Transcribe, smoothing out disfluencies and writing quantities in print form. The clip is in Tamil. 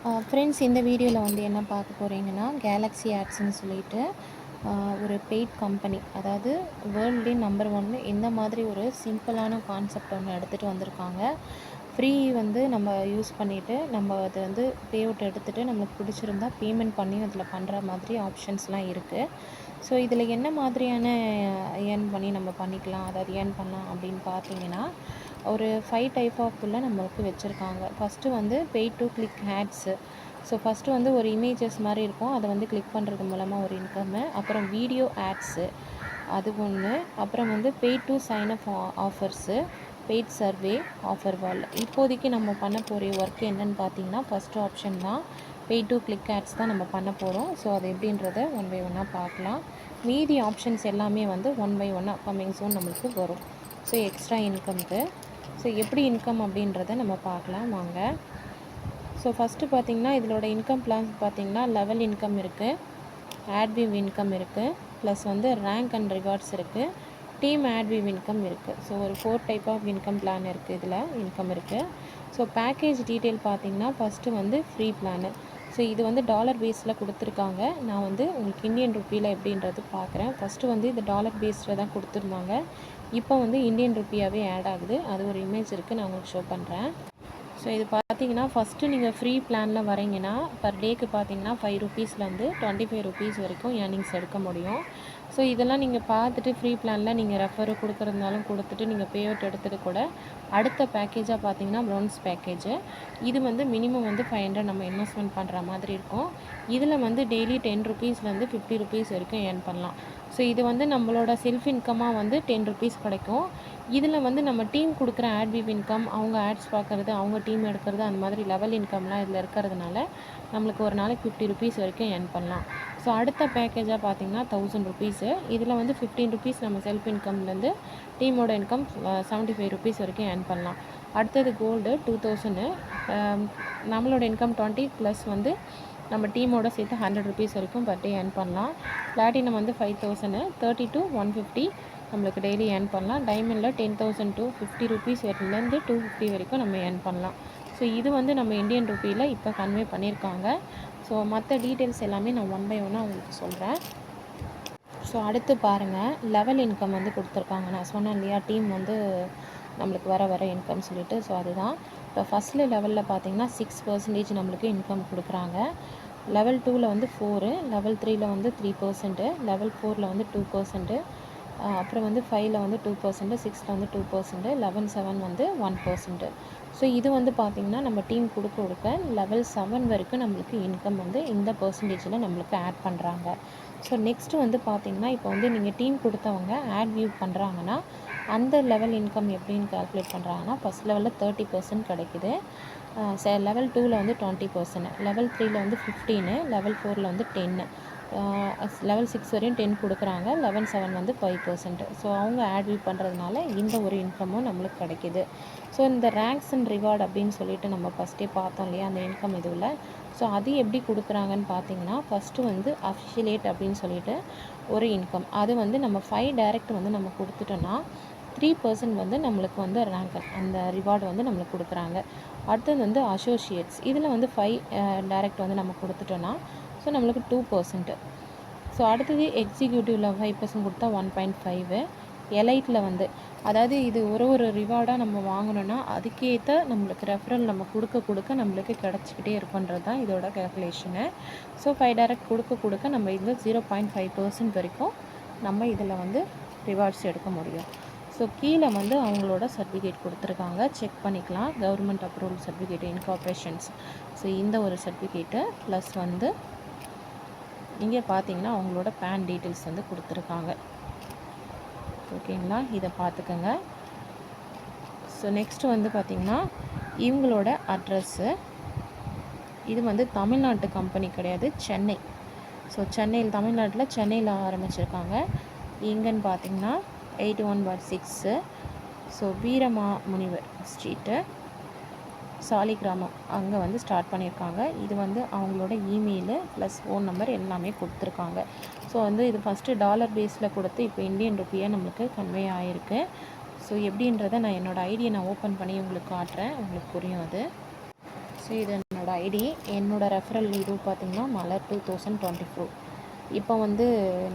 ஃப்ரெண்ட்ஸ், இந்த வீடியோவில் வந்து என்ன பார்க்க போகிறீங்கன்னா, கேலக்ஸி ஆட்ஸ்ன்னு சொல்லிட்டு ஒரு பெய்ட் கம்பெனி. அதாவது வேர்ல்ட்லேயே நம்பர் 1 இந்த மாதிரி ஒரு சிம்பிளான கான்செப்ட் ஒன்று எடுத்துகிட்டு வந்திருக்காங்க. ஃப்ரீ வந்து நம்ம யூஸ் பண்ணிவிட்டு நம்ம அதை வந்து பே அவுட் எடுத்துகிட்டு நம்மளுக்கு பிடிச்சிருந்தா பேமெண்ட் பண்ணி அதில் பண்ணுற மாதிரி ஆப்ஷன்ஸ்லாம் இருக்குது. ஸோ இதில் என்ன மாதிரியான ஏர்ன் பண்ணி நம்ம பண்ணிக்கலாம், அதாவது ஏர்ன் பண்ணலாம் அப்படின்னு பார்த்தீங்கன்னா, ஒரு 5 டைப் ஆஃப்ல நம்மளுக்கு வச்சுருக்காங்க. ஃபஸ்ட்டு வந்து paid to click ads. So first வந்து ஒரு இமேஜஸ் மாதிரி இருக்கும், அதை வந்து கிளிக் பண்ணுறது மூலமாக ஒரு இன்கம்மு. அப்புறம் வீடியோ ஆட்ஸு அது ஒன்று. அப்புறம் வந்து paid to sign up offers, paid survey, offer wall. இப்போதைக்கு நம்ம பண்ண போகிற ஒர்க் என்னன்னு பார்த்தீங்கன்னா, ஃபஸ்ட்டு ஆப்ஷன் தான், பெய்ட் டு கிளிக் ஆட்ஸ் தான் நம்ம பண்ண போகிறோம். ஸோ அது எப்படின்றத ஒன் பை ஒன்னாக பார்க்கலாம். மீதி ஆப்ஷன்ஸ் எல்லாமே வந்து ஒன் பை ஒன்னாக கம்மிங் சூன் நம்மளுக்கு வரும். ஸோ எக்ஸ்ட்ரா இன்கம்க்கு ஸோ எப்படி இன்கம் அப்படின்றத நம்ம பார்க்கலாம் வாங்க. ஸோ ஃபஸ்ட்டு பார்த்திங்கன்னா, இதோட இன்கம் பிளான்ஸ் பார்த்திங்கன்னா, லெவல் இன்கம் இருக்குது, ஆட்விவ் இன்கம் இருக்குது, ப்ளஸ் வந்து ரேங்க் அண்ட் ரிவார்ட்ஸ் இருக்குது, டீம் ஆட்விவ் இன்கம் இருக்குது. ஸோ ஒரு 4 டைப் ஆஃப் இன்கம் பிளான் இருக்குது, இதில் இன்கம் இருக்குது. ஸோ பேக்கேஜ் டீட்டெயில் பார்த்திங்கன்னா, ஃபஸ்ட்டு வந்து ஃப்ரீ பிளானு. ஸோ இது வந்து டாலர் பேஸில் கொடுத்துருக்காங்க. நான் வந்து உங்களுக்கு இந்தியன் ருப்பியில் எப்படின்றது பார்க்குறேன். ஃபஸ்ட்டு வந்து இது டாலர் பேஸில் தான் கொடுத்துருந்தாங்க. இப்போ வந்து இந்தியன் ருப்பியாகவே ஆட் ஆகுது. அது ஒரு இமேஜ் இருக்குது, நான் உங்களுக்கு ஷோ பண்ணுறேன். ஸோ இது பார்த்தீங்கன்னா, ஃபஸ்ட்டு நீங்கள் ஃப்ரீ பிளானில் வரீங்கன்னா பர் டேக்கு பார்த்தீங்கன்னா 5 ருப்பீஸ்லேருந்து 25 ருப்பீஸ் வரைக்கும் ஏர்னிங்ஸ் எடுக்க முடியும். ஸோ இதெல்லாம் நீங்கள் பார்த்துட்டு ஃப்ரீ பிளானில் நீங்கள் ரெஃபரு கொடுக்குறதுனாலும் கொடுத்துட்டு நீங்கள் பே அவுட் எடுத்துகிட்டு கூட அடுத்த பேக்கேஜாக பார்த்தீங்கன்னா ப்ரௌன்ஸ் பேக்கேஜு. இது வந்து மினிமம் வந்து 500 நம்ம இன்வெஸ்ட்மெண்ட் பண்ணுற மாதிரி இருக்கும். இதில் வந்து டெய்லி 10 ருப்பீஸ்லேருந்து 50 ருப்பீஸ் வரைக்கும் ஏர்ன் பண்ணலாம். ஸோ இது வந்து நம்மளோட செல்ஃப் இன்கமாக வந்து 10 ருப்பீஸ் கிடைக்கும். இதில் வந்து நம்ம டீம் கொடுக்குற ஆட்விவ் இன்கம், அவங்க ஆட்ஸ் பார்க்குறது, அவங்க டீம் எடுக்கிறது, அந்த மாதிரி லெவல் இன்கம்லாம் இதில் இருக்கிறதுனால நம்மளுக்கு ஒரு நாளைக்கு 50 ருப்பீஸ் வரைக்கும் ஏர்ன் பண்ணலாம். ஸோ அடுத்த பேக்கேஜாக பார்த்திங்கன்னா 1000 ருப்பீஸு. இதில் வந்து 15 ருப்பீஸ் நம்ம செல்ஃப் இன்கம்லேருந்து டீமோட இன்கம் 75 ருப்பீஸ் வரைக்கும் ஏர்ன் பண்ணலாம். அடுத்தது கோல்டு 2000, நம்மளோட இன்கம் 20 ப்ளஸ் வந்து நம்ம டீமோட சேர்த்து 100 ருப்பீஸ் வரைக்கும் பர் டே ஏர்ன் பண்ணலாம். பிளாட்டினம் வந்து 5000, 30 to 150 நம்மளுக்கு டெய்லி ஏர்ன் பண்ணலாம். டைமண்டில் 10,000 to 50 ருப்பீஸ் வரையிலேருந்து 250 வரைக்கும் நம்ம ஏர்ன் பண்ணலாம். ஸோ இது வந்து நம்ம இந்தியன் ருப்பியில் இப்போ கன்வே பண்ணியிருக்காங்க. ஸோ மற்ற டீட்டெயில்ஸ் எல்லாமே நான் ஒன் பை ஒன்னாக உங்களுக்கு சொல்கிறேன். ஸோ அடுத்து பாருங்கள், லெவல் இன்கம் வந்து கொடுத்துருக்காங்க. நான் சொன்னேன் இல்லையா, டீம் வந்து நம்மளுக்கு வர இன்கம் சொல்லிட்டு. ஸோ அதுதான் இப்போ ஃபஸ்ட்டில் லெவலில் பார்த்தீங்கன்னா 6% நம்மளுக்கு இன்கம் கொடுக்குறாங்க. லெவல் 2ல் வந்து 4, லெவல் 3ல் வந்து 3%, லெவல் 4ல் வந்து 2%, அப்புறம் வந்து 5ல் வந்து 2%, 6ல் வந்து 2%, 11, 7 வந்து 1%. ஸோ இது வந்து பார்த்திங்கன்னா நம்ம டீம் கொடுக்க லெவல் 7 வரைக்கும் நம்மளுக்கு இன்கம் வந்து இந்த பர்சன்டேஜில் நம்மளுக்கு ஆட் பண்ணுறாங்க. ஸோ நெக்ஸ்ட்டு வந்து பார்த்திங்கன்னா, இப்போ வந்து நீங்கள் டீம் கொடுத்தவங்க ஆட் வியூ பண்ணுறாங்கன்னா அந்த லெவல் இன்கம் எப்படின்னு கால்குலேட் பண்ணுறாங்கன்னா, ஃபஸ்ட் லெவலில் 30% கிடைக்குது, லெவல் 2ல் வந்து 20%, லெவல் 3ல் வந்து 15, லெவல் 4ல் வந்து 10, லெவல் 6 வரையும் 10 கொடுக்குறாங்க, லெவல் 7 வந்து 5%. ஸோ அவங்க ஆட் வியூ பண்ணுறதுனால இந்த ஒரு இன்கமும் நம்மளுக்கு கிடைக்கிது. ஸோ இந்த ரேங்க்ஸ் அண்ட் ரிவார்டு அப்படின்னு சொல்லிட்டு நம்ம ஃபஸ்ட்டே பார்த்தோம் இல்லையா, அந்த இன்கம் இதுவில். ஸோ அது எப்படி கொடுக்குறாங்கன்னு பார்த்தீங்கன்னா, ஃபஸ்ட்டு வந்து அஃபிஷியலேட் அப்படின்னு சொல்லிட்டு ஒரு இன்கம். அது வந்து நம்ம 5 டைரக்ட் வந்து நம்ம கொடுத்துட்டோன்னா 3% வந்து நம்மளுக்கு வந்து ரேங்க் அந்த ரிவார்டு வந்து நம்மளுக்கு கொடுக்குறாங்க. அடுத்தது வந்து அசோசியேட்ஸ், இதில் வந்து 5 டைரக்ட் வந்து நம்ம கொடுத்துட்டோன்னா ஸோ நம்மளுக்கு 2%. ஸோ அடுத்தது எக்ஸிக்யூட்டிவில் 5% கொடுத்தா 1.5. எலைட்டில் வந்து, அதாவது இது ஒரு ரிவார்டாக நம்ம வாங்கணுன்னா அதுக்கேற்ற நம்மளுக்கு ரெஃபரல் நம்ம கொடுக்க நம்மளுக்கு கிடச்சிக்கிட்டே இருக்குன்றது தான் இதோட கேல்குலேஷனு. ஸோ 5 டைரக்ட் கொடுக்க நம்ம இதில் 0.5% வரைக்கும் நம்ம இதில் வந்து ரிவார்ட்ஸ் எடுக்க முடியும். ஸோ கீழே வந்து அவங்களோட சர்டிஃபிகேட் கொடுத்துருக்காங்க, செக் பண்ணிக்கலாம். Government approval certificate, incorporations. So இந்த ஒரு சர்டிஃபிகேட்டு ப்ளஸ் வந்து இங்கே பார்த்தீங்கன்னா அவங்களோட பேன் டீட்டெயில்ஸ் வந்து கொடுத்துருக்காங்க. ஓகேங்களா, இதை பார்த்துக்கோங்க. ஸோ நெக்ஸ்ட்டு வந்து பார்த்திங்கன்னா இவங்களோட அட்ரஸ்ஸு, இது வந்து தமிழ்நாட்டு கம்பெனி கிடையாது, சென்னை. ஸோ சென்னையில், தமிழ்நாட்டில் சென்னையில் ஆரம்பிச்சிருக்காங்க. எங்கன்னு பார்த்திங்கன்னா 81/6, ஸோ வீரமா முனிவர் ஸ்ட்ரீட்டு, சாலிகிராமம், அங்கே வந்து ஸ்டார்ட் பண்ணியிருக்காங்க. இது வந்து அவங்களோட இமெயிலு ப்ளஸ் ஃபோன் நம்பர் எல்லாமே கொடுத்துருக்காங்க. ஸோ வந்து இது ஃபஸ்ட்டு டாலர் பேஸில் கொடுத்து இப்போ இந்தியன் ருப்பியாக நம்மளுக்கு கன்வே ஆகிருக்கு. ஸோ எப்படின்றத நான் என்னோடய ஐடியை நான் ஓப்பன் பண்ணி உங்களுக்கு காட்டுறேன், உங்களுக்கு புரியும் அது. ஸோ ஸோ இது என்னோடய ஐடி. என்னோடய ரெஃபரல் இது பார்த்திங்கன்னா மலர் 2024. இப்போ வந்து